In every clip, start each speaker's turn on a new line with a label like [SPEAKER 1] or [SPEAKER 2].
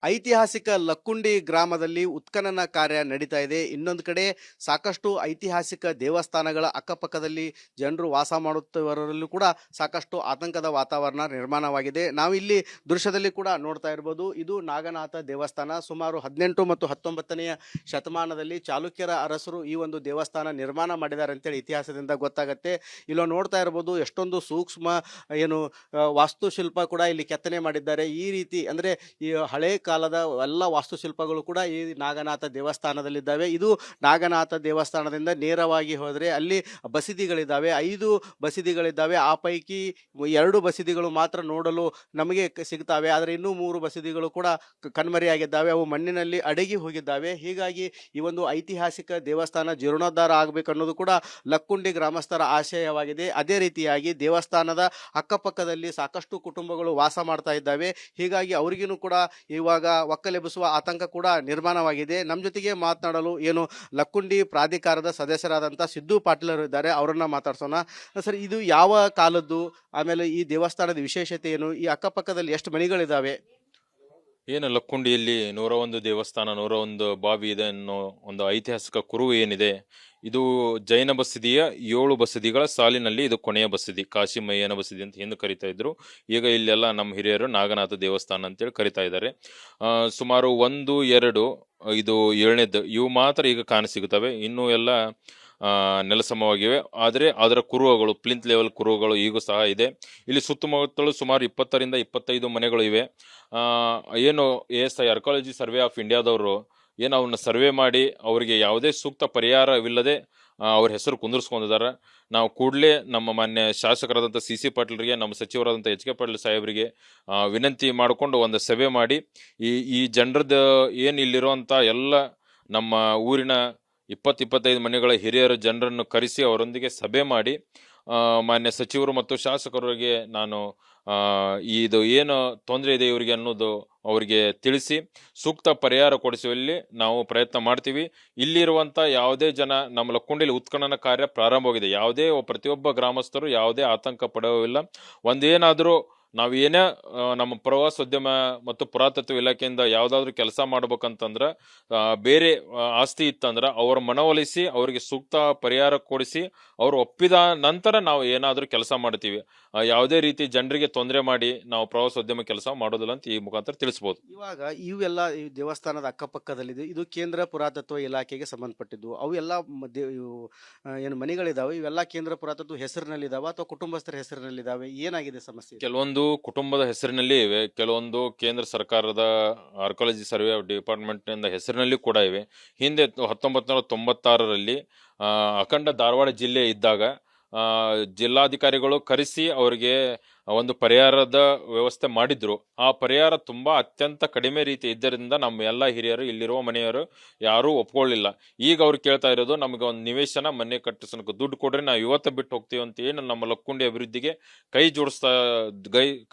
[SPEAKER 1] ಐತಿಹಾಸಿಕ ಲಕ್ಕುಂಡಿ ಗ್ರಾಮದಲ್ಲಿ ಉತ್ಖನನ ಕಾರ್ಯ ನಡೀತಾ ಇದೆ. ಇನ್ನೊಂದು ಕಡೆ ಸಾಕಷ್ಟು ಐತಿಹಾಸಿಕ ದೇವಸ್ಥಾನಗಳ ಅಕ್ಕಪಕ್ಕದಲ್ಲಿ ಜನರು ವಾಸ ಮಾಡುತ್ತಿರುವವರಲ್ಲೂ ಕೂಡ ಸಾಕಷ್ಟು ಆತಂಕದ ವಾತಾವರಣ ನಿರ್ಮಾಣವಾಗಿದೆ. ನಾವಿಲ್ಲಿ ದೃಶ್ಯದಲ್ಲಿ ಕೂಡ ನೋಡ್ತಾ ಇರ್ಬೋದು, ಇದು ನಾಗನಾಥ ದೇವಸ್ಥಾನ. ಸುಮಾರು 18 ಮತ್ತು 19ನೆಯ ಶತಮಾನದಲ್ಲಿ ಚಾಲುಕ್ಯರ ಅರಸರು ಈ ಒಂದು ದೇವಸ್ಥಾನ ನಿರ್ಮಾಣ ಮಾಡಿದ್ದಾರೆ ಅಂತೇಳಿ ಇತಿಹಾಸದಿಂದ ಗೊತ್ತಾಗುತ್ತೆ. ಇಲ್ಲೋ ನೋಡ್ತಾ ಇರ್ಬೋದು, ಎಷ್ಟೊಂದು ಸೂಕ್ಷ್ಮ ವಾಸ್ತುಶಿಲ್ಪ ಕೂಡ ಇಲ್ಲಿ ಕೆತ್ತನೆ ಮಾಡಿದ್ದಾರೆ. ಈ ರೀತಿ ಅಂದರೆ ಈ ಹಳೆ ಕಾಲದ ಎಲ್ಲ ವಾಸ್ತುಶಿಲ್ಪಗಳು ಕೂಡ ಈ ನಾಗನಾಥ ದೇವಸ್ಥಾನದಲ್ಲಿದ್ದಾವೆ. ಇದು ನಾಗನಾಥ ದೇವಸ್ಥಾನದಿಂದ ನೇರವಾಗಿ ಹೋದರೆ ಅಲ್ಲಿ ಬಸದಿಗಳಿದ್ದಾವೆ, 5 ಬಸದಿಗಳಿದ್ದಾವೆ. ಆ ಪೈಕಿ 2 ಬಸದಿಗಳು ಮಾತ್ರ ನೋಡಲು ನಮಗೆ ಸಿಗ್ತಾವೆ. ಆದರೆ ಇನ್ನೂ 3 ಬಸದಿಗಳು ಕೂಡ ಕಣ್ಮರೆಯಾಗಿದ್ದಾವೆ, ಅವು ಮಣ್ಣಿನಲ್ಲಿ ಅಡಗಿ ಹೋಗಿದ್ದಾವೆ. ಹೀಗಾಗಿ ಈ ಒಂದು ಐತಿಹಾಸಿಕ ದೇವಸ್ಥಾನ ಜೀರ್ಣೋದ್ಧಾರ ಆಗಬೇಕು ಅನ್ನೋದು ಕೂಡ ಲಕ್ಕುಂಡಿ ಗ್ರಾಮಸ್ಥರ ಆಶಯವಾಗಿದೆ. ಅದೇ ರೀತಿಯಾಗಿ ದೇವಸ್ಥಾನದ ಅಕ್ಕಪಕ್ಕದಲ್ಲಿ ಸಾಕಷ್ಟು ಕುಟುಂಬಗಳು ವಾಸ ಮಾಡ್ತಾ ಇದ್ದಾವೆ. ಹೀಗಾಗಿ ಅವರಿಗೂ ಕೂಡ ಇವಾಗ ಒಕ್ಕಲೆಬ್ಬಿಸುವ ಆತಂಕ ಕೂಡ ನಿರ್ಮಾಣವಾಗಿದೆ. ನಮ್ಮ ಜೊತೆಗೆ ಮಾತನಾಡಲು ಲಕ್ಕುಂಡಿ ಪ್ರಾಧಿಕಾರದ ಸದಸ್ಯರಾದಂಥ ಸಿದ್ದು ಪಾಟೀಲರು ಇದ್ದಾರೆ, ಅವರನ್ನ ಮಾತಾಡ್ಸೋಣ. ಸರ್, ಇದು ಯಾವ ಕಾಲದ್ದು? ಆಮೇಲೆ ಈ ದೇವಸ್ಥಾನದ ವಿಶೇಷತೆ ಏನು? ಈ ಅಕ್ಕಪಕ್ಕದಲ್ಲಿ ಎಷ್ಟು ಮನೆಗಳಿದ್ದಾವೆ?
[SPEAKER 2] ಲಕ್ಕುಂಡಿಯಲ್ಲಿ 101 ದೇವಸ್ಥಾನ, 101 ಬಾವಿ ಇದೆ ಅನ್ನೋ ಒಂದು ಐತಿಹಾಸಿಕ ಕುರುಹು ಏನಿದೆ. ಇದು ಜೈನ ಬಸದಿಯ 7 ಬಸದಿಗಳ ಸಾಲಿನಲ್ಲಿ ಇದು ಕೊನೆಯ ಬಸದಿ, ಕಾಶಿಮಯ್ಯನ ಬಸದಿ ಅಂತ ಹಿಂದೆ ಕರಿತಾ ಇದ್ರು. ಈಗ ಇಲ್ಲೆಲ್ಲ ನಮ್ಮ ಹಿರಿಯರು ನಾಗನಾಥ ದೇವಸ್ಥಾನ ಅಂತೇಳಿ ಕರಿತಾ ಇದ್ದಾರೆ. ಸುಮಾರು 1, 2 ಇದು 7ನೇದ್ದು ಇವು ಮಾತ್ರ ಈಗ ಕಾಣಸಿಗುತ್ತವೆ. ಇನ್ನೂ ಎಲ್ಲ ನೆಲಸಮವಾಗಿವೆ. ಆದರೆ ಅದರ ಕುರುಹುಗಳು, ಪ್ಲಿಂತ್ ಲೆವೆಲ್ ಕುರುಹುಗಳು ಈಗೂ ಸಹ ಇದೆ. ಇಲ್ಲಿ ಸುತ್ತಮುತ್ತಲು ಸುಮಾರು 20ರಿಂದ 25 ಮನೆಗಳು ಇವೆ. ASI ಆರ್ಕಾಲಜಿ ಸರ್ವೆ ಆಫ್ ಇಂಡಿಯಾದವರು ಅವನ್ನ ಸರ್ವೆ ಮಾಡಿ ಅವರಿಗೆ ಯಾವುದೇ ಸೂಕ್ತ ಪರಿಹಾರವಿಲ್ಲದೆ ಅವ್ರ ಹೆಸರು ಕುಂದಿರ್ಸ್ಕೊಂಡಿದ್ದಾರೆ. ನಾವು ಕೂಡಲೇ ನಮ್ಮ ಮಾನ್ಯ ಶಾಸಕರಾದಂಥ CC ಪಾಟೀಲ್ರಿಗೆ, ನಮ್ಮ ಸಚಿವರಾದಂಥ HK ಪಾಟೀಲ್ ಸಾಹೇಬರಿಗೆ ವಿನಂತಿ ಮಾಡಿಕೊಂಡು ಒಂದು ಸಭೆ ಮಾಡಿ ಈ ಜನರದ್ದು ಇಲ್ಲಿರುವಂಥ ಎಲ್ಲ ನಮ್ಮ ಊರಿನ 20-25 ಮನೆಗಳ ಹಿರಿಯರ ಜನರನ್ನು ಕರೆಸಿ ಅವರೊಂದಿಗೆ ಸಭೆ ಮಾಡಿ ಮಾನ್ಯ ಸಚಿವರು ಮತ್ತು ಶಾಸಕರಿಗೆ ನಾನು ಇದು ಏನು ತೊಂದರೆ ಇದೆ ಇವರಿಗೆ ಅನ್ನೋದು ಅವರಿಗೆ ತಿಳಿಸಿ ಸೂಕ್ತ ಪರಿಹಾರ ಕೊಡಿಸುವಲ್ಲಿ ನಾವು ಪ್ರಯತ್ನ ಮಾಡ್ತೀವಿ. ಇಲ್ಲಿರುವಂಥ ಯಾವುದೇ ಜನ, ನಮ್ಮ ಲಕ್ಕುಂಡಿಯಲ್ಲಿ ಉತ್ಖನನ ಕಾರ್ಯ ಪ್ರಾರಂಭವಾಗಿದೆ. ಪ್ರತಿಯೊಬ್ಬ ಗ್ರಾಮಸ್ಥರು ಯಾವುದೇ ಆತಂಕ ಪಡುವಿಲ್ಲ. ಒಂದೇನಾದರೂ ನಾವೇನೇ ನಮ್ಮ ಪ್ರವಾಸೋದ್ಯಮ ಮತ್ತು ಪುರಾತತ್ವ ಇಲಾಖೆಯಿಂದ ಯಾವುದಾದ್ರೂ ಕೆಲಸ ಮಾಡ್ಬೇಕಂತಂದ್ರೆ, ಬೇರೆ ಆಸ್ತಿ ಇತ್ತಂದ್ರೆ ಅವರ ಮನವೊಲಿಸಿ ಅವರಿಗೆ ಸೂಕ್ತ ಪರಿಹಾರ ಕೊಡಿಸಿ ಅವರು ಒಪ್ಪಿದ ನಂತರ ನಾವು ಏನಾದರೂ ಕೆಲಸ ಮಾಡ್ತೀವಿ. ಯಾವುದೇ ರೀತಿ ಜನರಿಗೆ ತೊಂದರೆ ಮಾಡಿ ನಾವು ಪ್ರವಾಸೋದ್ಯಮ ಕೆಲಸ ಮಾಡೋದಿಲ್ಲ ಅಂತ ಈ ಮುಖಾಂತರ ತಿಳಿಸ್ಬೋದು.
[SPEAKER 1] ಇವಾಗ ಇವೆಲ್ಲ ಈ ದೇವಸ್ಥಾನದ ಅಕ್ಕಪಕ್ಕದಲ್ಲಿದೆ, ಇದು ಕೇಂದ್ರ ಪುರಾತತ್ವ ಇಲಾಖೆಗೆ ಸಂಬಂಧಪಟ್ಟಿದ್ದು. ಅವು ಎಲ್ಲ ಮನೆಗಳಿದಾವೆ, ಇವೆಲ್ಲ ಕೇಂದ್ರ ಪುರಾತತ್ವ ಹೆಸರಿನಲ್ಲಿದ್ದಾವೆ ಅಥವಾ ಕುಟುಂಬಸ್ಥರ ಹೆಸರಿನಲ್ಲಿದ್ದಾವೆ? ಏನಾಗಿದೆ ಸಮಸ್ಯೆ?
[SPEAKER 2] ಕೆಲವೊಂದು ಕುಟುಂಬದ ಹೆಸರಿನಲ್ಲಿ ಇವೆ, ಕೆಲವೊಂದು ಕೇಂದ್ರ ಸರ್ಕಾರದ ಆರ್ಕಾಲಜಿ ಸರ್ವೆ ಡಿಪಾರ್ಟ್ಮೆಂಟ್ ನಿಂದ ಹೆಸರಿನಲ್ಲಿ ಕೂಡ ಇವೆ. ಹಿಂದೆ 1996ರಲ್ಲಿ ಅಖಂಡ ಧಾರವಾಡ ಜಿಲ್ಲೆ ಇದ್ದಾಗ ಜಿಲ್ಲಾಧಿಕಾರಿಗಳು ಕರೆಸಿ ಅವರಿಗೆ ಒಂದು ಪರಿಹಾರದ ವ್ಯವಸ್ಥೆ ಮಾಡಿದ್ರು. ಆ ಪರಿಹಾರ ತುಂಬಾ ಅತ್ಯಂತ ಕಡಿಮೆ ರೀತಿ ಇದ್ದರಿಂದ ನಮ್ಮ ಎಲ್ಲ ಹಿರಿಯರು, ಇಲ್ಲಿರುವ ಮನೆಯವರು ಯಾರೂ ಒಪ್ಕೊಳ್ಳಿಲ್ಲ. ಈಗ ಅವ್ರು ಕೇಳ್ತಾ ಇರೋದು, ನಮಗೆ ಒಂದು ನಿವೇಶನ ಮನೆ ಕಟ್ಟಿಸೋಕೆ ದುಡ್ಡು ಕೊಡ್ರಿ, ನಾವು ಇವತ್ತು ಬಿಟ್ಟು ಹೋಗ್ತೀವಿ ಅಂತ ಏನು ನಮ್ಮ ಲಕ್ಕುಂಡಿ ಅಭಿವೃದ್ಧಿಗೆ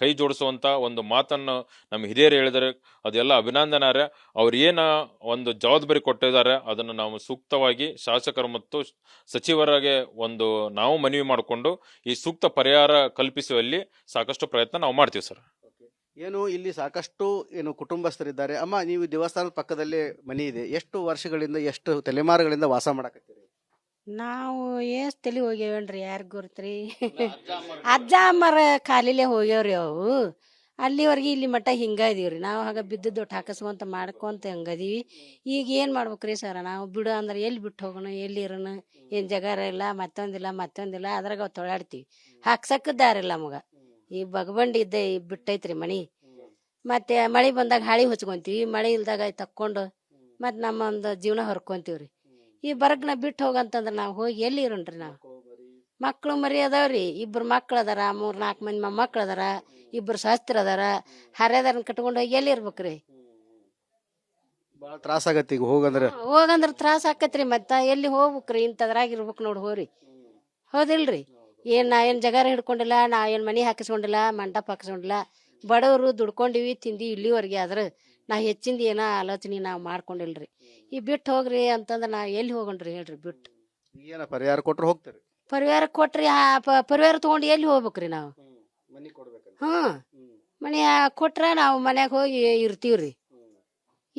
[SPEAKER 2] ಕೈ ಜೋಡಿಸುವಂತ ಒಂದು ಮಾತನ್ನು ನಮ್ಮ ಹಿರಿಯರು ಹೇಳಿದರೆ ಅದೆಲ್ಲ ಅಭಿನಂದನಾರ್ಹ. ಅವ್ರು ಒಂದು ಜವಾಬ್ದಾರಿ ಕೊಟ್ಟಿದ್ದಾರೆ, ಅದನ್ನು ನಾವು ಸೂಕ್ತವಾಗಿ ಶಾಸಕರು ಮತ್ತು ಸಚಿವರಿಗೆ ನಾವು ಮನವಿ ಮಾಡಿಕೊಂಡು ಈ ಸೂಕ್ತ ಪರಿಹಾರ ಕಲ್ಪಿಸುವಲ್ಲಿ ಸಾಕಷ್ಟು ಪ್ರಯತ್ನ ನಾವು ಮಾಡ್ತೀವಿ ಸರ್.
[SPEAKER 1] ಇಲ್ಲಿ ಸಾಕಷ್ಟು ಕುಟುಂಬಸ್ಥರಿದ್ದಾರೆ. ಅಮ್ಮ, ನೀವು ದೇವಸ್ಥಾನದ ಪಕ್ಕದಲ್ಲೇ ಮನೆ ಇದೆ, ಎಷ್ಟು ವರ್ಷಗಳಿಂದ, ಎಷ್ಟು ತಲೆಮಾರುಗಳಿಂದ ವಾಸ ಮಾಡಕತ್ತೀರಿ?
[SPEAKER 3] ನಾವು ಎಷ್ಟು ತಲೆ ಹೋಗ್ಯಾವೇನ್ರಿ, ಯಾರಿಗ್ ಗೊತ್ತ್ರಿ? ಅಜ್ಜ ಅಮ್ಮರ ಕಾಲಿಲೆ ಹೋಗ್ಯಾವ್ರಿ ಅವು. ಅಲ್ಲಿವರೆಗೆ ಇಲ್ಲಿ ಮಟ್ಟ ಹಿಂಗ ಇದೀವ್ರಿ ನಾವು. ಹಾಗ ಬಿದ್ದದೊಟ್ಟು ಹಾಕಿಸ್ಕೊಂತ ಮಾಡ್ಕೊಂತ ಹಂಗದೀವಿ. ಈಗ ಏನು ಮಾಡ್ಬೇಕ್ರಿ ಸರ? ನಾವು ಬಿಡು ಅಂದ್ರೆ ಎಲ್ಲಿ ಬಿಟ್ಟು ಹೋಗೋಣ, ಎಲ್ಲಿ ಇರೋಣ? ಏನು ಜಗಾರ ಇಲ್ಲ, ಮತ್ತೊಂದಿಲ್ಲ ಅದ್ರಾಗ ತೊಳಾಡ್ತೀವಿ. ಹಾಕ್ಸಕ್ಕೆ ದಾರಿಲ್ಲ ನಮಗ. ಈ ಬಗಬಂಡಿ ಇದ್ದ ಬಿಟ್ಟೈತ್ರಿ ಮನಿ. ಮತ್ತೆ ಮಳೆ ಬಂದಾಗ ಹಾಳಿ ಹೊಚ್ಕೊಂತೀವಿ, ಮಳೆ ಇಲ್ದಾಗ ತಕ್ಕೊಂಡು ಮತ್ತೆ ನಮ್ಮ ಒಂದು ಜೀವನ ಹೊರ್ಕೊಂತೀವ್ರಿ. ಈ ಬರಗ್ನ ಬಿಟ್ಟು ಹೋಗಂತಂದ್ರೆ ನಾವು ಹೋಗಿ ಎಲ್ಲಿ ಇರೋಣ್ರಿ? ನಾವು ಮಕ್ಳು ಮರಿ ಅದಾವ್ರಿ, 2 ಮಕ್ಳು ಅದಾರ, 3-4 ಮಂದಿ ಮೊಮ್ಮಕ್ಳು ಅದಾರ, 2 ಶಾಸ್ತ್ರ ಅದಾರ. ಹರ್ಯದಾರನ್ ಕಟ್ಕೊಂಡು ಹೋಗಿ ಎಲ್ಲಿ ಇರ್ಬೇಕ್ರಿ?
[SPEAKER 1] ಭಾಳ ತ್ರಾಸ ಆಗತ್ತೆ. ಈಗ ಹೋಗಂದ್ರ
[SPEAKER 3] ತ್ರಾಸ ಆಕತ್ರಿ. ಮತ್ತ ಎಲ್ಲಿ ಹೋಗ್ಬೇಕ್ರಿ? ಇಂಥದ್ರಾಗ ಇರ್ಬೇಕು ನೋಡಿ ಹೋರಿ, ಹೌದಿಲ್ರಿ? ನಾ ಏನ್ ಜಗಾರ ಹಿಡ್ಕೊಂಡಿಲ್ಲ, ನಾ ಏನ್ ಮನಿ ಹಾಕಿಸ್ಕೊಂಡಿಲ್ಲ, ಮಂಟಪ ಹಾಕಿಸ್ಕೊಂಡಿಲ್ಲ. ಬಡವರು ದುಡ್ಕೊಂಡಿವಿ, ತಿಂದಿ ಇಲ್ಲಿವರೆಗೆ. ಆದ್ರ ನಾ ಹೆಚ್ಚಿಂದ ಏನೋ ಆಲೋಚನೆ ನಾವು ಮಾಡ್ಕೊಂಡಿಲ್ರಿ. ಈ ಬಿಟ್ಟು ಹೋಗ್ರಿ ಅಂತಂದ್ರ ನಾ ಎಲ್ಲಿ ಹೋಗಣ್ರಿ ಹೇಳ್ರಿ? ಬಿಟ್ಟು
[SPEAKER 1] ಪರಿಹಾರ ಕೊಟ್ರೆ ಹೋಗ್ತಾರೆ.
[SPEAKER 3] ಪರಿಹಾರ ಕೊಟ್ರಿ, ಪರಿಹಾರ ತಗೊಂಡು ಎಲ್ಲಿ ಹೋಗ್ಬೇಕ್ರಿ ನಾವು? ಮನಿ ಕೊಟ್ರ ನಾವು ಮನ್ಯಾಗ ಹೋಗಿ ಇರ್ತೀವ್ರಿ.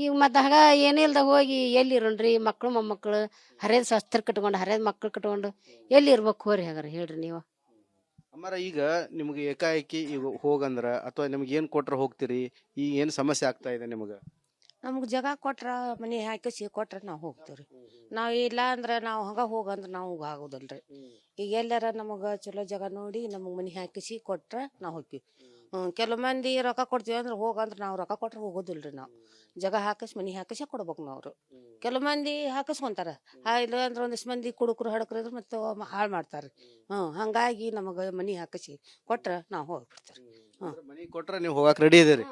[SPEAKER 3] ಈಗ ಮತ್ತೆ ಆಗ ಏನಿಲ್ದ ಹೋಗಿ ಎಲ್ಲಿ ಇರೋಣ್ರಿ ಮಕ್ಳು ಮೊಮ್ಮಕ್ಳು ಹರಿದ ಶಸ್ತ್ರ ಕಟ್ಕೊಂಡು ಹರಿದ ಮಕ್ಳು ಕಟ್ಕೊಂಡು ಎಲ್ಲಿ ಇರ್ಬೇಕು ಹೋರಿ ಹಾಗಾರ ಹೇಳ್ರಿ ನೀವು.
[SPEAKER 1] ಅಮ್ಮಾರ ಈಗ ನಿಮ್ಗೆ ಏಕಾಏಕಿ ಈಗ ಹೋಗಂದ್ರ ಅಥವಾ ನಿಮ್ಗೆ ಏನ್ ಕೊಟ್ರ ಹೋಗ್ತೀರಿ? ಈ ಏನ್ ಸಮಸ್ಯೆ ಆಗ್ತಾ ಇದೆ ನಿಮ್ಗೆ?
[SPEAKER 4] ನಮ್ಗೆ ಜಾಗ ಕೊಟ್ರ ಮನೆ ಹಾಕಿಸಿ ಕೊಟ್ರ ನಾವು ಹೋಗ್ತೀವ್ರಿ. ನಾವು ಇಲ್ಲ ಅಂದ್ರೆ ನಾವು ಹಂಗ ಹೋಗಂದ್ರೆ ನಾವು ಆಗೋದಿಲ್ರಿ. ಈಗ ಎಲ್ಲಾರ ನಮಗೆ ಚಲೋ ಜಾಗ ನೋಡಿ ನಮಗೆ ಮನೆ ಹಾಕಿಸಿ ಕೊಟ್ರ ನಾವು ಹೋಗ್ತೀವಿ. ಕೆಲವು ಮಂದಿ ರೊಕ್ಕ ಕೊಡ್ತೀವಿ ಅಂದ್ರೆ ಹೋಗಂದ್ರೆ ನಾವು ರೊಕ್ಕ ಕೊಟ್ರೆ ಹೋಗೋದಿಲ್ರಿ. ನಾವು ಜಾಗ ಹಾಕಿಸಿ ಮನೆ ಹಾಕಿಸಿ ಕೊಡ್ಬೇಕು ನಾವು. ಕೆಲವು ಮಂದಿ ಹಾಕಿಸ್ಕೊಂತಾರ, ಇಲ್ಲ ಅಂದ್ರೆ ಒಂದಿಷ್ಟು ಮಂದಿ ಕುಡುಕರು ಹಡಕ್ರು ಇದ್ರೆ ಮತ್ತೆ ಹಾಳು ಮಾಡ್ತಾರೆ. ಹಂಗಾಗಿ ನಮಗೆ ಮನೆ ಹಾಕಿಸಿ ಕೊಟ್ರ ನಾವು ಹೋಗ್ಬಿಡ್ತೀವಿ.
[SPEAKER 1] ಮನಿ ಕೊಟ್ರ ನೀವು ಹೋಗಕ್ ರೆಡಿ ಇದೀರಿ?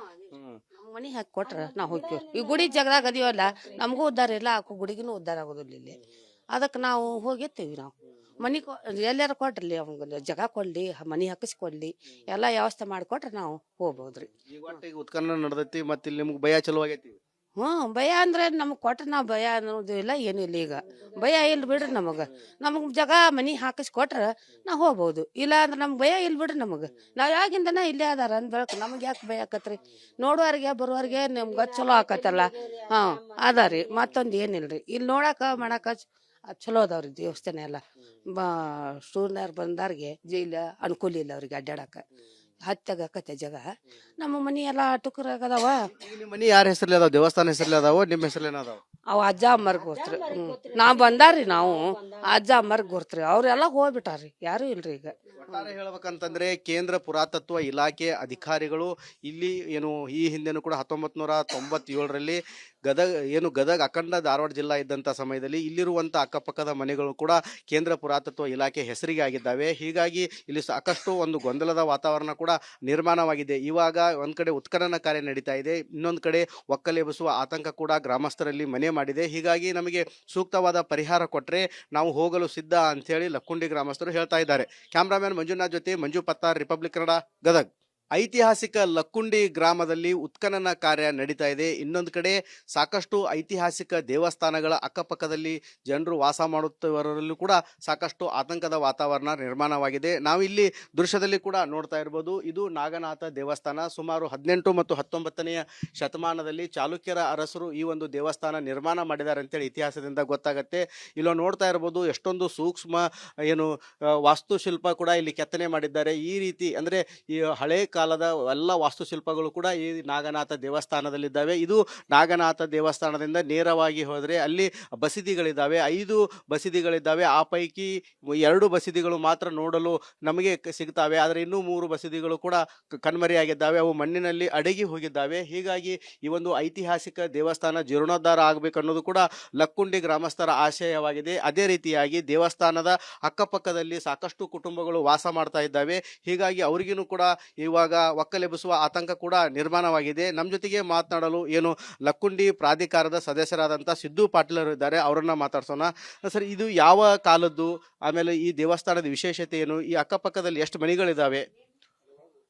[SPEAKER 4] ಮನಿ ಹಾಕಿ ಕೊಟ್ರ ನಾವು ಹೋಗ್ತೀವಿ. ಈ ಗುಡಿ ಜಾಗದಾಗ ಅದೀವಲ್ಲ, ನಮಗೂ ಉದ್ದಾರ ಇಲ್ಲ, ಆಕು ಗುಡಿಗೂ ಉದ್ದಾರ ಆಗೋದಿಲ್ಲ ಇಲ್ಲಿ. ಅದಕ್ಕೆ ನಾವು ಹೋಗಿರ್ತೀವಿ. ನಾವು ಮನಿ ಎಲ್ಲಾರ ಕೊಟ್ರಲಿ, ಅವ್ಗೆ ಜಾಗ ಕೊಡ್ಲಿ, ಮನಿ ಹಾಕಿಸ್ಕೊಡ್ಲಿ, ಎಲ್ಲ ವ್ಯವಸ್ಥೆ ಮಾಡಿಕೊಟ್ರೆ ನಾವು ಹೋಗ್ಬೋದ್ರಿ.
[SPEAKER 1] ಈಗ ಒಟ್ಟು ಈಗ ಉತ್ಖನನ ನಡೆದೈತಿ, ಮತ್ತೆ ಇಲ್ಲಿ ನಿಮ್ಗೆ ಭಯ ಚಲೋ ಆಗೈತಿ?
[SPEAKER 4] ಭಯ ಅಂದ್ರೆ ನಮಗೆ ಕೊಟ್ರೆ ನಾವು ಭಯ ಅನ್ನೋದು ಇಲ್ಲ, ಏನೂ ಇಲ್ಲ. ಈಗ ಭಯ ಇಲ್ಲ ಬಿಡ್ರಿ ನಮಗೆ. ನಮಗೆ ಜಾಗ ಮನಿ ಹಾಕಿಸ್ಕೊಟ್ರೆ ನಾವು ಹೋಗ್ಬೋದು. ಇಲ್ಲ ಅಂದ್ರೆ ನಮ್ಗೆ ಭಯ ಇಲ್ಲ ಬಿಡ್ರಿ ನಮಗೆ. ನಾವು ಯಾಗಿಂದನ ಇಲ್ಲೇ ಅದಾರ ಅಂದ್ಬೇಕು, ನಮಗೆ ಯಾಕೆ ಭಯ ಆಕತ್ರಿ? ನೋಡುವವ್ರಿಗೆ ಬರುವವ್ರಿಗೆ ನಮ್ಗೆ ಚಲೋ ಆಕತ್ತಲ್ಲ. ಅದಾರಿ, ಮತ್ತೊಂದು ಏನಿಲ್ರಿ. ಇಲ್ಲಿ ನೋಡಕ ಮಾಡಕ ಚಲೋ ಅದಾವ್ರಿ ದೇವಸ್ಥಾನ ಎಲ್ಲ. ಸ್ಟೂರ್ನಾರ್ ಬಂದಾರ್ಗೆ ಇಲ್ಲ ಅನುಕೂಲ ಇಲ್ಲ ಅವ್ರಿಗೆ ಅಡ್ಡಾಡಕ. ಹತ್ತಾಗತ್ತೆ ಜಾಗ. ನಮ್ಮ ಮನಿ ಎಲ್ಲ ಟುಕರಾಗದಾವ.
[SPEAKER 1] ಈಗ ನಿಮ್ಮ ಮನಿ ಯಾರ ಹೆಸರಲ್ಲಿ ಅದಾವ? ದೇವಸ್ಥಾನ ಹೆಸರಲ್ಲಿ ಅದಾವ? ನಿಮ್ಮ ಹೆಸರಲ್ಲಿ ಅದಾವ?
[SPEAKER 4] ಅವು ಅಜ್ಜ ಅಮ್ಮರ್ಗ್ ಗೊತ್ತ್ರಿ. ನಾವು ಬಂದಾರ್ರಿ, ನಾವು ಅಜ್ಜ ಅಮ್ಮರ್ಗ್ ಗೊತ್ತ್ರಿ. ಅವ್ರೆಲ್ಲ ಹೋಗ್ಬಿಟ್ಟಾರ್ರಿ, ಯಾರು ಇಲ್ರಿ ಈಗ.
[SPEAKER 1] ಒಟ್ಟಾರೆ ಹೇಳ್ಬೇಕಂತಂದ್ರೆ ಕೇಂದ್ರ ಪುರಾತತ್ವ ಇಲಾಖೆ ಅಧಿಕಾರಿಗಳು ಇಲ್ಲಿ ಏನು ಈ ಹಿಂದೆನೂ ಕೂಡ 1997ರಲ್ಲಿ ಗದಗ ಅಖಂಡ ಧಾರವಾಡ ಜಿಲ್ಲಾ ಇದ್ದಂಥ ಸಮಯದಲ್ಲಿ ಇಲ್ಲಿರುವಂಥ ಅಕ್ಕಪಕ್ಕದ ಮನೆಗಳು ಕೂಡ ಕೇಂದ್ರ ಪುರಾತತ್ವ ಇಲಾಖೆ ಹೆಸರಿಗೆ ಆಗಿದ್ದಾವೆ. ಹೀಗಾಗಿ ಇಲ್ಲಿ ಸಾಕಷ್ಟು ಒಂದು ಗೊಂದಲದ ವಾತಾವರಣ ಕೂಡ ನಿರ್ಮಾಣವಾಗಿದೆ. ಇವಾಗ ಒಂದು ಕಡೆ ಉತ್ಖನನ ಕಾರ್ಯ ನಡೀತಾ ಇದೆ, ಇನ್ನೊಂದು ಕಡೆ ಒಕ್ಕಲೆಬ್ಬಿಸುವ ಆತಂಕ ಕೂಡ ಗ್ರಾಮಸ್ಥರಲ್ಲಿ ಮನೆ ಮಾಡಿದೆ. ಹೀಗಾಗಿ ನಮಗೆ ಸೂಕ್ತವಾದ ಪರಿಹಾರ ಕೊಟ್ಟರೆ ನಾವು ಹೋಗಲು ಸಿದ್ಧ ಅಂಥೇಳಿ ಲಕ್ಕುಂಡಿ ಗ್ರಾಮಸ್ಥರು ಹೇಳ್ತಾ ಇದ್ದಾರೆ. ಕ್ಯಾಮ್ರಾಮ್ಯಾನ್ ಮಂಜುನಾಥ್ ಜೊತೆ ಮಂಜು ಪತ್ತಾರ್, ರಿಪಬ್ಲಿಕ್ ಕನ್ನಡ, ಗದಗ್. ಐತಿಹಾಸಿಕ ಲಕ್ಕುಂಡಿ ಗ್ರಾಮದಲ್ಲಿ ಉತ್ಖನನ ಕಾರ್ಯ ನಡೀತಾ ಇದೆ. ಇನ್ನೊಂದು ಕಡೆ ಸಾಕಷ್ಟು ಐತಿಹಾಸಿಕ ದೇವಸ್ಥಾನಗಳ ಅಕ್ಕಪಕ್ಕದಲ್ಲಿ ಜನರು ವಾಸ ಮಾಡುತ್ತಿರುವವರಲ್ಲೂ ಕೂಡ ಸಾಕಷ್ಟು ಆತಂಕದ ವಾತಾವರಣ ನಿರ್ಮಾಣವಾಗಿದೆ. ನಾವಿಲ್ಲಿ ದೃಶ್ಯದಲ್ಲಿ ಕೂಡ ನೋಡ್ತಾ ಇರ್ಬೋದು, ಇದು ನಾಗನಾಥ ದೇವಸ್ಥಾನ. ಸುಮಾರು 18 ಮತ್ತು 19ನೇ ಶತಮಾನದಲ್ಲಿ ಚಾಲುಕ್ಯರ ಅರಸರು ಈ ಒಂದು ದೇವಸ್ಥಾನ ನಿರ್ಮಾಣ ಮಾಡಿದ್ದಾರೆ ಅಂತೇಳಿ ಇತಿಹಾಸದಿಂದ ಗೊತ್ತಾಗತ್ತೆ. ಇಲ್ಲೋ ನೋಡ್ತಾ ಇರ್ಬೋದು, ಎಷ್ಟೊಂದು ಸೂಕ್ಷ್ಮ ಏನು ವಾಸ್ತುಶಿಲ್ಪ ಕೂಡ ಇಲ್ಲಿ ಕೆತ್ತನೆ ಮಾಡಿದ್ದಾರೆ. ಈ ರೀತಿ ಅಂದರೆ ಈ ಹಳೆ ಕಾಲದ ಎಲ್ಲ ವಾಸ್ತುಶಿಲ್ಪಗಳು ಕೂಡ ಈ ನಾಗನಾಥ ದೇವಸ್ಥಾನದಲ್ಲಿದ್ದಾವೆ. ಇದು ನಾಗನಾಥ ದೇವಸ್ಥಾನದಿಂದ ನೇರವಾಗಿ ಹೋದರೆ ಅಲ್ಲಿ ಬಸದಿಗಳಿದ್ದಾವೆ, 5 ಬಸದಿಗಳಿದ್ದಾವೆ. ಆ ಪೈಕಿ 2 ಬಸದಿಗಳು ಮಾತ್ರ ನೋಡಲು ನಮಗೆ ಸಿಗ್ತಾವೆ. ಆದರೆ ಇನ್ನೂ 3 ಬಸದಿಗಳು ಕೂಡ ಕಣ್ಮರೆಯಾಗಿದ್ದಾವೆ, ಅವು ಮಣ್ಣಿನಲ್ಲಿ ಅಡಗಿ ಹೋಗಿದ್ದಾವೆ. ಹೀಗಾಗಿ ಈ ಒಂದು ಐತಿಹಾಸಿಕ ದೇವಸ್ಥಾನ ಜೀರ್ಣೋದ್ಧಾರ ಆಗಬೇಕನ್ನೋದು ಕೂಡ ಲಕ್ಕುಂಡಿ ಗ್ರಾಮಸ್ಥರ ಆಶಯವಾಗಿದೆ. ಅದೇ ರೀತಿಯಾಗಿ ದೇವಸ್ಥಾನದ ಅಕ್ಕಪಕ್ಕದಲ್ಲಿ ಸಾಕಷ್ಟು ಕುಟುಂಬಗಳು ವಾಸ ಮಾಡ್ತಾ ಇದ್ದಾವೆ. ಹೀಗಾಗಿ ಅವರಿಗೂ ಕೂಡ ಇವಾಗ ಒಕ್ಕಲೆಬ್ಬಿಸುವ ಆತಂಕ ಕೂಡ ನಿರ್ಮಾಣವಾಗಿದೆ. ನಮ್ಮ ಜೊತೆಗೆ ಮಾತನಾಡಲು ಏನು ಲಕ್ಕುಂಡಿ ಪ್ರಾಧಿಕಾರದ ಸದಸ್ಯರಾದಂಥ ಸಿದ್ದು ಪಾಟೀಲರು ಇದ್ದಾರೆ, ಅವರನ್ನ ಮಾತಾಡ್ಸೋಣ. ಸರ್, ಇದು ಯಾವ ಕಾಲದ್ದು? ಆಮೇಲೆ ಈ ದೇವಸ್ಥಾನದ ವಿಶೇಷತೆ ಏನು? ಈ ಅಕ್ಕಪಕ್ಕದಲ್ಲಿ ಎಷ್ಟು ಮನೆಗಳಿದ್ದಾವೆ?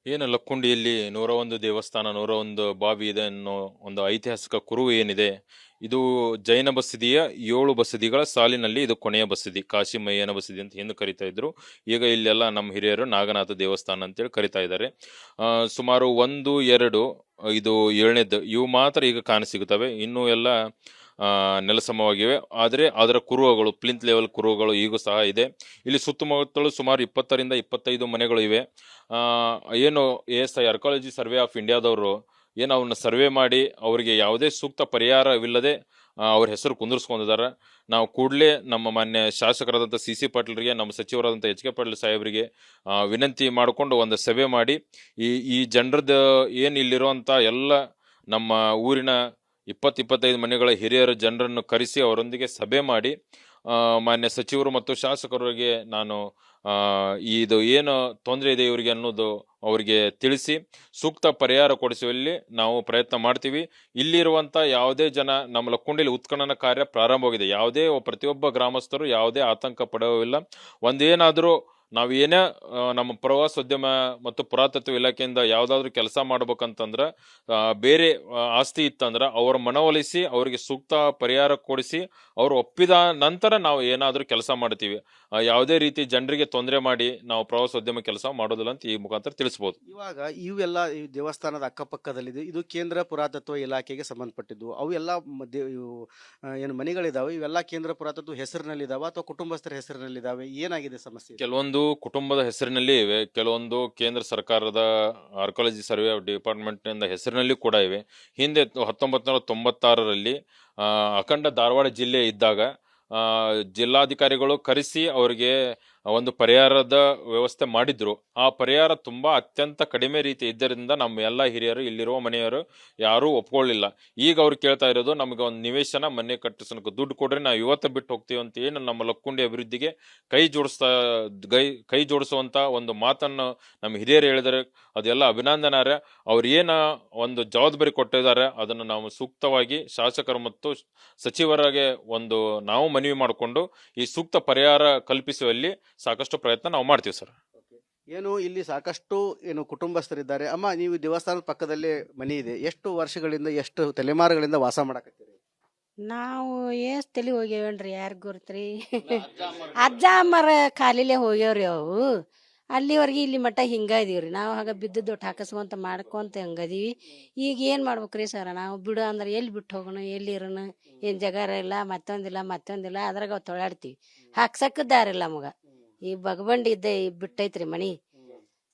[SPEAKER 2] ಏನು ಲಕ್ಕುಂಡಿಯಲ್ಲಿ 101 ದೇವಸ್ಥಾನ, 101 ಬಾವಿ ಇದೆ ಅನ್ನೋ ಒಂದು ಐತಿಹಾಸಿಕ ಕುರುಹು ಏನಿದೆ, ಇದು ಜೈನ ಬಸದಿಯ 7 ಬಸದಿಗಳ ಸಾಲಿನಲ್ಲಿ ಇದು ಕೊನೆಯ ಬಸದಿ. ಕಾಶಿಮಯ್ಯನ ಬಸದಿ ಅಂತ ಹಿಂದೆ ಕರಿತಾ ಇದ್ರು. ಈಗ ಇಲ್ಲೆಲ್ಲ ನಮ್ಮ ಹಿರಿಯರು ನಾಗನಾಥ ದೇವಸ್ಥಾನ ಅಂತೇಳಿ ಕರಿತಾ ಇದ್ದಾರೆ. ಸುಮಾರು 1, 2 ಇದು 7ನೇದ್ದು ಇವು ಮಾತ್ರ ಈಗ ಕಾಣಸಿಗುತ್ತವೆ. ಇನ್ನೂ ಎಲ್ಲ ನೆಲಸಮವಾಗಿವೆ. ಆದರೆ ಅದರ ಕುರುಹುಗಳು, ಪ್ಲಿಂತ್ ಲೆವೆಲ್ ಕುರುಹುಗಳು ಈಗೂ ಸಹ ಇದೆ. ಇಲ್ಲಿ ಸುತ್ತಮುತ್ತಲು ಸುಮಾರು 20ರಿಂದ 25 ಮನೆಗಳು ಇವೆ. ಏನು ASI ಆರ್ಕಾಲಜಿ ಸರ್ವೆ ಆಫ್ ಇಂಡಿಯಾದವರು ಏನು ಅವನ್ನ ಸರ್ವೆ ಮಾಡಿ ಅವರಿಗೆ ಯಾವುದೇ ಸೂಕ್ತ ಪರಿಹಾರವಿಲ್ಲದೆ ಅವ್ರ ಹೆಸರು ಕುಂದಿರ್ಸ್ಕೊಂಡಿದ್ದಾರೆ. ನಾವು ಕೂಡಲೇ ನಮ್ಮ ಮಾನ್ಯ ಶಾಸಕರಾದಂಥ CC ಪಾಟೀಲ್ರಿಗೆ, ನಮ್ಮ ಸಚಿವರಾದಂಥ HK ಪಾಟೀಲ್ ಸಾಹೇಬರಿಗೆ ವಿನಂತಿ ಮಾಡಿಕೊಂಡು ಒಂದು ಸಭೆ ಮಾಡಿ ಈ ಜನರದ್ದು ಏನು ಇಲ್ಲಿರುವಂಥ ಎಲ್ಲ ನಮ್ಮ ಊರಿನ 20-25 ಮನೆಗಳ ಹಿರಿಯರ ಜನರನ್ನು ಕರೆಸಿ ಅವರೊಂದಿಗೆ ಸಭೆ ಮಾಡಿ ಮಾನ್ಯ ಸಚಿವರು ಮತ್ತು ಶಾಸಕರಿಗೆ ನಾನು ಇದು ಏನು ತೊಂದರೆ ಇದೆ ಇವರಿಗೆ ಅನ್ನೋದು ಅವರಿಗೆ ತಿಳಿಸಿ ಸೂಕ್ತ ಪರಿಹಾರ ಕೊಡಿಸುವಲ್ಲಿ ನಾವು ಪ್ರಯತ್ನ ಮಾಡ್ತೀವಿ. ಇಲ್ಲಿರುವಂಥ ಯಾವುದೇ ಜನ, ನಮ್ಮ ಲಕ್ಕುಂಡಿಯಲ್ಲಿ ಉತ್ಖನನ ಕಾರ್ಯ ಪ್ರಾರಂಭವಾಗಿದೆ. ಯಾವುದೇ ಪ್ರತಿಯೊಬ್ಬ ಗ್ರಾಮಸ್ಥರು ಯಾವುದೇ ಆತಂಕ ಪಡುವಿಲ್ಲ. ಒಂದೇನಾದರೂ ನಾವು ಏನೇ ನಮ್ಮ ಪ್ರವಾಸೋದ್ಯಮ ಮತ್ತು ಪುರಾತತ್ವ ಇಲಾಖೆಯಿಂದ ಯಾವ್ದಾದ್ರು ಕೆಲಸ ಮಾಡ್ಬೇಕಂತಂದ್ರ ಬೇರೆ ಆಸ್ತಿ ಇತ್ತಂದ್ರ ಅವ್ರ ಮನವೊಲಿಸಿ ಅವ್ರಿಗೆ ಸೂಕ್ತ ಪರಿಹಾರ ಕೊಡಿಸಿ ಅವ್ರು ಒಪ್ಪಿದ ನಂತರ ನಾವು ಏನಾದ್ರೂ ಕೆಲಸ ಮಾಡ್ತೀವಿ. ಯಾವುದೇ ರೀತಿ ಜನರಿಗೆ ತೊಂದರೆ ಮಾಡಿ ನಾವು ಪ್ರವಾಸೋದ್ಯಮ ಕೆಲಸ ಮಾಡೋದಿಲ್ಲ ಅಂತ ಈ ಮುಖಾಂತರ ತಿಳಿಸ್ಬೋದು.
[SPEAKER 1] ಇವಾಗ ಇವೆಲ್ಲ ಈ ದೇವಸ್ಥಾನದ ಅಕ್ಕಪಕ್ಕದಲ್ಲಿದೆ, ಇದು ಕೇಂದ್ರ ಪುರಾತತ್ವ ಇಲಾಖೆಗೆ ಸಂಬಂಧಪಟ್ಟಿದ್ದು. ಅವು ಎಲ್ಲ ಏನು ಮನೆಗಳಿದಾವೆ, ಇವೆಲ್ಲ ಕೇಂದ್ರ ಪುರಾತತ್ವ ಹೆಸರಿನಲ್ಲಿದಾವ ಅಥವಾ ಕುಟುಂಬಸ್ಥರ ಹೆಸರಿನಲ್ಲಿದಾವೆ? ಏನಾಗಿದೆ ಸಮಸ್ಯೆ?
[SPEAKER 2] ಕೆಲವೊಂದು ಕುಟುಂಬದ ಹೆಸರಿನಲ್ಲಿ ಇವೆ, ಕೆಲವೊಂದು ಕೇಂದ್ರ ಸರ್ಕಾರದ ಆರ್ಕಿಯಾಲಜಿ ಸರ್ವೆ ಡಿಪಾರ್ಟ್ಮೆಂಟ್ ನಿಂದ ಹೆಸರಿನಲ್ಲಿ ಕೂಡ ಇವೆ. ಹಿಂದೆ 1996ರಲ್ಲಿ ಅಖಂಡ ಧಾರವಾಡ ಜಿಲ್ಲೆ ಇದ್ದಾಗ ಜಿಲ್ಲಾಧಿಕಾರಿಗಳು ಕರೆಸಿ ಅವರಿಗೆ ಒಂದು ಪರಿಹಾರದ ವ್ಯವಸ್ಥೆ ಮಾಡಿದ್ರು. ಆ ಪರಿಹಾರ ತುಂಬಾ ಅತ್ಯಂತ ಕಡಿಮೆ ರೀತಿ ಇದ್ದರಿಂದ ನಮ್ಮ ಎಲ್ಲ ಹಿರಿಯರು, ಇಲ್ಲಿರುವ ಮನೆಯವರು ಯಾರೂ ಒಪ್ಕೊಳ್ಳಿಲ್ಲ. ಈಗ ಅವ್ರು ಕೇಳ್ತಾ ಇರೋದು, ನಮಗೆ ಒಂದು ನಿವೇಶನ ಮನೆ ಕಟ್ಟಿಸೋಕೆ ದುಡ್ಡು ಕೊಡ್ರಿ, ನಾವು ಇವತ್ತು ಬಿಟ್ಟು ಹೋಗ್ತೀವಿ ಅಂತ ಏನು ನಮ್ಮ ಲಕ್ಕುಂಡಿ ಅಭಿವೃದ್ಧಿಗೆ ಕೈ ಜೋಡಿಸುವಂತ ಒಂದು ಮಾತನ್ನು ನಮ್ಮ ಹಿರಿಯರು ಹೇಳಿದರೆ ಅದೆಲ್ಲ ಅಭಿನಂದನಾರ್ಹ. ಅವ್ರು ಏನ ಒಂದು ಜವಾಬ್ದಾರಿ ಕೊಟ್ಟಿದ್ದಾರೆ ಅದನ್ನು ನಾವು ಸೂಕ್ತವಾಗಿ ಶಾಸಕರು ಮತ್ತು ಸಚಿವರಿಗೆ ಒಂದು ನಾವು ಮನವಿ ಮಾಡಿಕೊಂಡು ಈ ಸೂಕ್ತ ಪರಿಹಾರ ಕಲ್ಪಿಸುವಲ್ಲಿ ಸಾಕಷ್ಟು ಪ್ರಯತ್ನ ನಾವು ಮಾಡ್ತೀವಿ ಸರ್.
[SPEAKER 1] ಏನು ಇಲ್ಲಿ ಸಾಕಷ್ಟು ಏನು ಕುಟುಂಬಸ್ಥರಿದ್ದಾರೆ. ಅಮ್ಮ, ನೀವು ದೇವಸ್ಥಾನದ ಪಕ್ಕದಲ್ಲೇ ಮನೆ ಇದೆ, ಎಷ್ಟು ವರ್ಷಗಳಿಂದ, ಎಷ್ಟು ತಲೆಮಾರುಗಳಿಂದ ವಾಸ ಮಾಡಕತ್ತೀರಿ?
[SPEAKER 3] ನಾವು ಎಷ್ಟು ತಲೆ ಹೋಗ್ಯಾವೇನ್ರಿ, ಯಾರಿಗೆ ಗುರುತ್ರಿ? ಅಜ್ಜ ಅಮ್ಮರ ಕಾಲಿಲೆ ಹೋಗ್ಯಾವ್ರಿ ಅವು. ಅಲ್ಲಿವರೆಗೆ ಇಲ್ಲಿ ಮಟ್ಟ ಹಿಂಗ ಇದೀವ್ರಿ ನಾವು. ಆಗ ಬಿದ್ದದ್ದು ಒಟ್ಟು ಹಾಕಿಸ್ಕೊಂತ ಮಾಡ್ಕೊಂತ ಹಂಗದೀವಿ. ಈಗ ಏನು ಮಾಡ್ಬೇಕ್ರಿ ಸರ? ನಾವು ಬಿಡು ಅಂದ್ರೆ ಎಲ್ಲಿ ಬಿಟ್ಟು ಹೋಗೋಣ, ಎಲ್ಲಿ ಇರೋಣ? ಏನು ಜಗಾರ ಇಲ್ಲ, ಮತ್ತೊಂದಿಲ್ಲ ಅದ್ರಾಗ ತೊಳಾಡ್ತೀವಿ. ಹಾಕ್ಸಕ್ಕೆ ದಾರಿಲ್ಲ ನಮಗ. ಈ ಬಗಬಂಡಿ ಇದ್ದೆ ಬಿಟ್ಟೈತ್ರಿ ಮನಿ.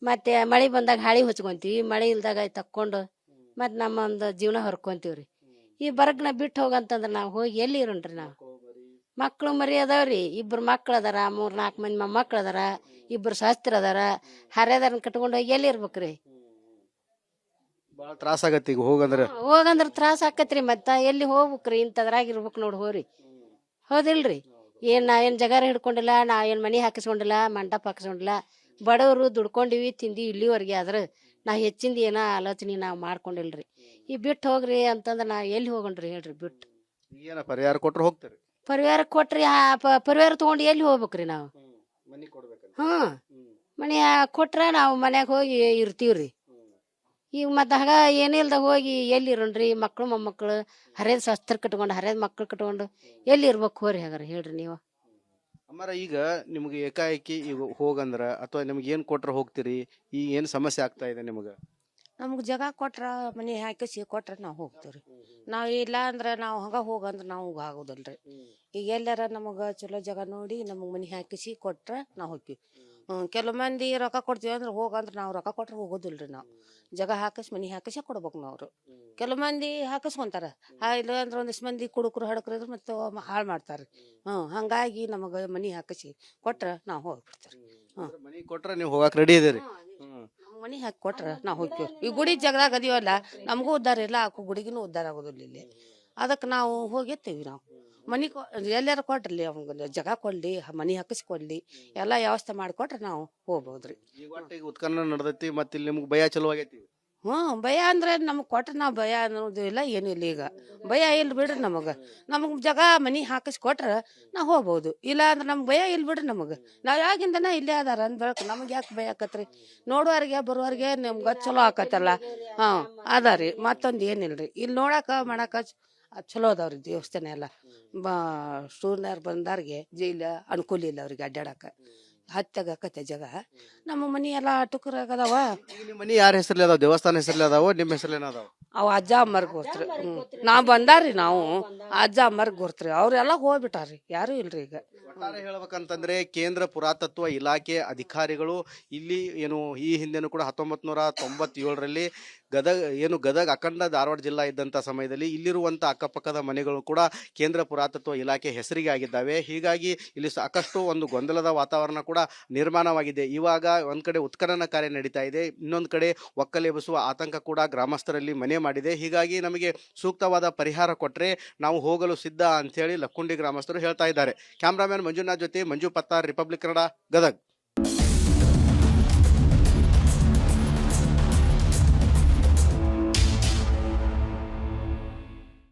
[SPEAKER 3] ಮತ್ತೆ ಮಳೆ ಬಂದಾಗ ಹಾಳಿ ಹೊಚ್ಕೊಂತೀವಿ, ಮಳೆ ಇಲ್ದಾಗ ತಕ್ಕೊಂಡು ಮತ್ತೆ ನಮ್ಮ ಒಂದು ಜೀವನ ಹೊರ್ಕೊಂತೀವ್ರಿ. ಈ ಬರಗ್ನ ಬಿಟ್ಟು ಹೋಗಂತಂದ್ರೆ ನಾವು ಹೋಗಿ ಎಲ್ಲಿ ಇರೋಣ್ರಿ? ನಾವು ಮಕ್ಳು ಮರಿ ಅದಾವ್ರಿ, 2 ಮಕ್ಳು ಅದಾರ, 3-4 ಮಂದಿ ಮೊಮ್ಮಕ್ಳು ಅದಾರ, 2 ಶಾಸ್ತ್ರ ಅದಾರ. ಹರ್ಯದಾರನ್ ಕಟ್ಕೊಂಡು ಹೋಗಿ ಎಲ್ಲಿ ಇರ್ಬೇಕ್ರಿ?
[SPEAKER 1] ಭಾಳ ತ್ರಾಸ ಆಗತ್ತೆ ಈಗ
[SPEAKER 3] ಹೋಗಂದ್ರ ತ್ರಾಸ ಆಕತ್ರಿ. ಮತ್ತ ಎಲ್ಲಿ ಹೋಗ್ಬೇಕ್ರಿ? ಇಂಥದ್ರಾಗ ಇರ್ಬೇಕು ನೋಡಿ ಹೋರಿ, ಹೌದಿಲ್ರಿ? ನಾ ಏನ್ ಜಗಾರ ಹಿಡ್ಕೊಂಡಿಲ್ಲ, ನಾ ಏನ್ ಮನಿ ಹಾಕಿಸ್ಕೊಂಡಿಲ್ಲ, ಮಂಟಪ ಹಾಕಿಸ್ಕೊಂಡಿಲ್ಲ. ಬಡವರು ದುಡ್ಕೊಂಡಿವಿ, ತಿಂದಿ ಇಲ್ಲಿವರೆಗೆ. ಆದ್ರ ನಾ ಹೆಚ್ಚಿಂದ ಏನ ಆಲೋಚನೆ ನಾವು ಮಾಡ್ಕೊಂಡಿಲ್ರಿ. ಈ ಬಿಟ್ಟು ಹೋಗ್ರಿ ಅಂತಂದ್ರ ನಾ ಎಲ್ಲಿ ಹೋಗಣ್ರಿ ಹೇಳ್ರಿ? ಬಿಟ್ಟು
[SPEAKER 1] ಏನ ಪರಿಹಾರ ಕೊಟ್ರೆ ಹೋಗ್ತಾರೆ?
[SPEAKER 3] ಪರಿವಾರ ಕೊಟ್ರಿ, ಪರಿವಾರ ತಗೊಂಡು ಎಲ್ಲಿ ಹೋಗ್ಬೇಕ್ರಿ ನಾವು?
[SPEAKER 1] ಮನಿ ಕೊಡ್ಬೇಕಂತ.
[SPEAKER 3] ಮನೆ ಕೊಟ್ರ ನಾವು ಮನ್ಯಾಗ ಹೋಗಿ ಇರ್ತೀವ್ರಿ. ಈಗ ಮತ್ತೆ ಆಗ ಏನಿಲ್ದ ಹೋಗಿ ಎಲ್ಲಿ ಇರೋಣ್ರಿ? ಮಕ್ಳು ಮೊಮ್ಮಕ್ಳು ಹರಿಯದ ಶಸ್ತ್ರ ಕಟ್ಕೊಂಡು, ಹರಿಯದ ಮಕ್ಳು ಕಟ್ಕೊಂಡು ಎಲ್ಲಿ ಇರ್ಬೇಕು ಹೋರಿ? ಹಾಗಾರ ಹೇಳ್ರಿ ನೀವು.
[SPEAKER 1] ಅಮ್ಮಾರ, ಈಗ ನಿಮ್ಗೆ ಏಕಾಏಕಿ ಈಗ ಹೋಗಂದ್ರ ಅಥವಾ ನಿಮ್ಗೆ ಏನ್ ಕೊಟ್ರೆ ಹೋಗ್ತೀರಿ? ಈಗ ಏನ್ ಸಮಸ್ಯೆ ಆಗ್ತಾ ಇದೆ ನಿಮ್ಗೆ?
[SPEAKER 4] ನಮ್ಗೆ ಜಾಗ ಕೊಟ್ರ, ಮನೆ ಹಾಕಿಸಿ ಕೊಟ್ರ ನಾವು ಹೋಗ್ತೀವ್ರಿ. ನಾವು ಇಲ್ಲ ಅಂದ್ರೆ ನಾವು ಹಂಗ ಹೋಗಂದ್ರೆ ನಾವು ಆಗೋದಿಲ್ರಿ. ಈಗ ಎಲ್ಲಾರ ನಮಗೆ ಚಲೋ ಜಾಗ ನೋಡಿ ನಮಗೆ ಮನೆ ಹಾಕಿಸಿ ಕೊಟ್ರ ನಾವು ಹೋಗ್ತೀವಿ. ಕೆಲವು ಮಂದಿ ರೊಕ್ಕ ಕೊಡ್ತೀವಿ ಅಂದ್ರೆ ಹೋಗಂದ್ರೆ ನಾವು ರೊಕ್ಕ ಕೊಟ್ರೆ ಹೋಗೋದಿಲ್ರಿ. ನಾವು ಜಾಗ ಹಾಕಿಸಿ ಮನೆ ಹಾಕಿಸಿ ಕೊಡ್ಬೇಕು ನಾವು. ಕೆಲವು ಮಂದಿ ಹಾಕಿಸ್ಕೊಂತಾರ, ಇಲ್ಲ ಅಂದ್ರೆ ಒಂದಿಷ್ಟು ಮಂದಿ ಕುಡುಕರು ಹಡಕ್ರು ಇದ್ರೆ ಮತ್ತೆ ಹಾಳು ಮಾಡ್ತಾರ್ರಿ. ಹಂಗಾಗಿ ನಮಗೆ ಮನೆ ಹಾಕಿಸಿ ಕೊಟ್ರ ನಾವು ಹೋಗ್ಬಿಡ್ತೀವಿ.
[SPEAKER 1] ಮನಿ ಕೊಟ್ರೆ ನೀವು ಹೋಗಕ್ ರೆಡಿ ಇದೀರಿ?
[SPEAKER 4] ಮನಿ ಹಾಕಿ ಕೊಟ್ರ ನಾವು ಹೋಗ್ತೀವಿ. ಈ ಗುಡಿ ಜಾಗದಾಗ ಅದೀವಲ್ಲ, ನಮಗೂ ಉದ್ದಾರ ಇಲ್ಲ, ಆಕು ಗುಡಿಗಿನೂ ಉದ್ದಾರ ಆಗೋದಿಲ್ಲ ಇಲ್ಲಿ. ಅದಕ್ಕೆ ನಾವು ಹೋಗಿರ್ತೀವಿ. ನಾವು ಮನಿ ಎಲ್ಲಾರ ಕೊಟ್ರಲಿ, ಅವಂಗ ಜಾಗ ಕೊಡ್ಲಿ, ಮನಿ ಹಾಕಿಸ್ಕೊಡ್ಲಿ, ಎಲ್ಲಾ ವ್ಯವಸ್ಥೆ ಮಾಡಿಕೊಟ್ರೆ ನಾವು ಹೋಗ್ಬೋದ್ರಿ.
[SPEAKER 1] ಈಗ ಉತ್ಖನನ ನಡೆದೈತಿ, ಮತ್ತೆ ಇಲ್ಲಿ ನಿಮ್ಗೆ ಭಯ ಚಲೋ ಆಗೈತಿ?
[SPEAKER 4] ಭಯ ಅಂದ್ರೆ ನಮ್ಗೆ ಕೊಟ್ರೆ ನಾವು ಭಯ ಅನ್ನೋದು ಇಲ್ಲ, ಏನು ಇಲ್ಲ. ಈಗ ಭಯ ಇಲ್ಲ ಬಿಡ್ರಿ ನಮಗೆ ಜಾಗ ಮನಿ ಹಾಕಿಸ್ಕೊಟ್ರ ನಾವು ಹೋಗ್ಬೋದು. ಇಲ್ಲ ಅಂದ್ರೆ ನಮ್ಗೆ ಭಯ ಇಲ್ಲ ಬಿಡ್ರಿ ನಮಗೆ. ನಾವು ಯಾಗಿಂದನ ಇಲ್ಲೇ ಅದಾರ ಅಂದ್ ಬೆಳಕು ನಮಗೆ ಯಾಕೆ ಭಯ ಆಕತ್ರಿ? ನೋಡುವವ್ರಿಗೆ ಬರುವವ್ರಿಗೆ ನಮ್ಗೆ ಚಲೋ ಆಕತ್ತಲ್ಲ. ಅದಾರಿ, ಮತ್ತೊಂದು ಏನಿಲ್ರಿ. ಇಲ್ಲಿ ನೋಡಾಕ ಮಾಡಾಕ ಚಲೋ ಅದಾವ್ರಿ ದೇವಸ್ಥಾನ ಎಲ್ಲ. ಸ್ಟೂರ್ನಾರ್ ಬಂದಾರ್ಗೆ ಜೈಲ ಅನುಕೂಲ ಇಲ್ಲ ಅವ್ರಿಗೆ ಅಡ್ಡಾಡಕ. ಹತ್ತಾಗತ್ತೆ ಜಾಗ. ನಮ್ಮ ಮನಿ ಎಲ್ಲ ಟುಕರಾಗದಾವ.
[SPEAKER 1] ನಿಮ್ಮ ಮನಿ ಯಾರ ಹೆಸರಲ್ಲಿ ಅದಾವ? ದೇವಸ್ಥಾನ ಹೆಸರಲ್ಲಿ ಅದಾವ? ನಿಮ್ಮ ಹೆಸರಲ್ಲಿ ಅದಾವ?
[SPEAKER 4] ಅವ ಅಜ್ಜ ಅಮ್ಮರ್ಗ್ ಗೊತ್ತ್ರಿ. ನಾವ್ ಬಂದಾರ್ರಿ, ನಾವು ಅಜ್ಜ ಅಮ್ಮರ್ಗ್ ಗೊತ್ತ್ರಿ. ಅವ್ರೆಲ್ಲ ಹೋಗ್ಬಿಟ್ಟಾರ್ರಿ, ಯಾರು ಇಲ್ರಿ ಈಗ.
[SPEAKER 1] ಒಟ್ಟಾರೆ ಹೇಳ್ಬೇಕಂತಂದ್ರೆ ಕೇಂದ್ರ ಪುರಾತತ್ವ ಇಲಾಖೆ ಅಧಿಕಾರಿಗಳು ಇಲ್ಲಿ ಏನು ಈ ಹಿಂದೆನೂ ಕೂಡ 1997ರಲ್ಲಿ ಗದಗ ಅಖಂಡ ಧಾರವಾಡ ಜಿಲ್ಲಾ ಇದ್ದಂಥ ಸಮಯದಲ್ಲಿ ಇಲ್ಲಿರುವಂಥ ಅಕ್ಕಪಕ್ಕದ ಮನೆಗಳು ಕೂಡ ಕೇಂದ್ರ ಪುರಾತತ್ವ ಇಲಾಖೆ ಹೆಸರಿಗೆ ಆಗಿದ್ದಾವೆ. ಹೀಗಾಗಿ ಇಲ್ಲಿ ಸಾಕಷ್ಟು ಒಂದು ಗೊಂದಲದ ವಾತಾವರಣ ಕೂಡ ನಿರ್ಮಾಣವಾಗಿದೆ. ಇವಾಗ ಒಂದ್ ಕಡೆ ಉತ್ಖನನ ಕಾರ್ಯ ನಡೀತಾ ಇದೆ, ಇನ್ನೊಂದು ಕಡೆ ಒಕ್ಕಲೆಬ್ಬಿಸುವ ಆತಂಕ ಕೂಡ ಗ್ರಾಮಸ್ಥರಲ್ಲಿ ಮನೆ ಮಾಡಿದೆ. ಹೀಗಾಗಿ ನಮಗೆ ಸೂಕ್ತವಾದ ಪರಿಹಾರ ಕೊಟ್ಟರೆ ನಾವು ಹೋಗಲು ಸಿದ್ಧ ಅಂತೇಳಿ ಲಕ್ಕುಂಡಿ ಗ್ರಾಮಸ್ಥರು ಹೇಳ್ತಾ ಇದ್ದಾರೆ. ಕ್ಯಾಮ್ರಾಮನ್ ಮಂಜುನಾಥ್ ಜೊತೆ ಮಂಜು ಪತ್ತಾರ್, ರಿಪಬ್ಲಿಕ್ ಕನ್ನಡ, ಗದಗ್.